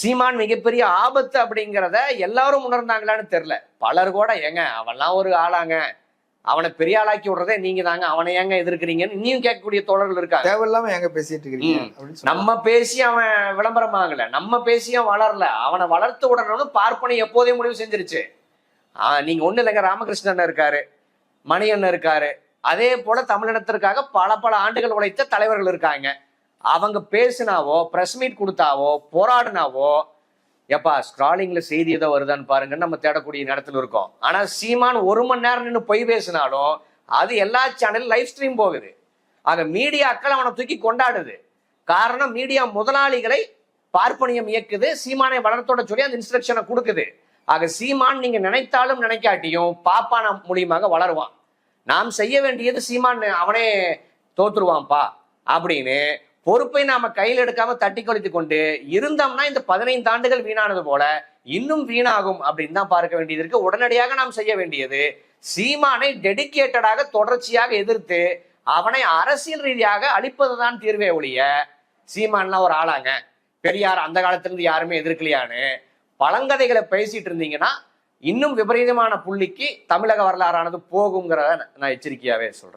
சீமான் மிகப்பெரிய ஆபத்து அப்படிங்கிறத எல்லாரும் உணர்ந்தாங்களான்னு தெரியல. பலர் கூட ஏங்க அவன்லாம் ஒரு ஆளாங்க, அவனை பெரிய ஆளாக்கி விடுறதே நீங்க தாங்க, அவனை ஏங்க எதிர்க்கிறீங்கன்னு இன்னும் கேட்கக்கூடிய தோழர்கள் இருக்காங்க. தேவையில்லாம எங்க பேசிட்டு இருக்கீங்க? நம்ம பேசி அவன் விளம்பரமாகல, நம்ம பேசியும் வளரல. அவனை வளர்த்து விடணும்னு பார்ப்பனை எப்போதே முடிவு செஞ்சிருச்சு. நீங்க ஒண்ணு இல்லைங்க, ராமகிருஷ்ணன் இருக்காரு, மணியன் இருக்காரு, அதே போல தமிழினத்திற்காக பல ஆண்டுகள் உழைத்த தலைவர்கள் இருக்காங்க. அவங்க பேசினாவோ பிரஸ் மீட் கொடுத்தாவோ போராடினாவோ எப்பா ஸ்க்ராலிங்ல செய்தி ஏதோ வருதான்னு பாருங்கன்னு நம்ம தேடக்கூடிய நேரத்தில் இருக்கோம். ஆனா சீமான் 1 மணி நேரம் நின்று பொய் பேசினாலும் அது எல்லா சேனல் லைவ் ஸ்ட்ரீம் போகுது. ஆக மீடியாக்கள் அவனை தூக்கி கொண்டாடுது. காரணம், மீடியா முதலாளிகளை பார்ப்பனியம் இயக்குது, சீமானை வளர்த்தோட சொல்லி அந்த இன்ஸ்ட்ரக்ஷனை கொடுக்குது. ஆக சீமான் நீங்க நினைத்தாலும் நினைக்காட்டியும் பாப்பான மூலியமாக வளருவான். நாம் செய்ய வேண்டியது சீமான் அவனே தோத்துருவான்ப்பா அப்படின்னு பொறுப்பை நாம கையில் எடுக்காம தட்டி கழித்து கொண்டு இருந்தோம்னா இந்த 15 ஆண்டுகள் வீணானது போல இன்னும் வீணாகும் அப்படின்னு தான் பார்க்க வேண்டியது இருக்கு. உடனடியாக நாம் செய்ய வேண்டியது சீமானை டெடிகேட்டடாக தொடர்ச்சியாக எதிர்த்து அவனை அரசியல் ரீதியாக அழிப்பதுதான் தீர்வே ஒழிய, சீமான்லாம் ஒரு ஆளாங்க, பெரியார் அந்த காலத்திலிருந்து யாருமே எதிர்க்கலையான்னு பழங்கதைகளை பேசிட்டு இருந்தீங்கன்னா இன்னும் விபரீதமான புள்ளிக்கு தமிழக வரலாறானது போகுங்கிறத நான் எச்சரிக்கையாவே சொல்றேன்.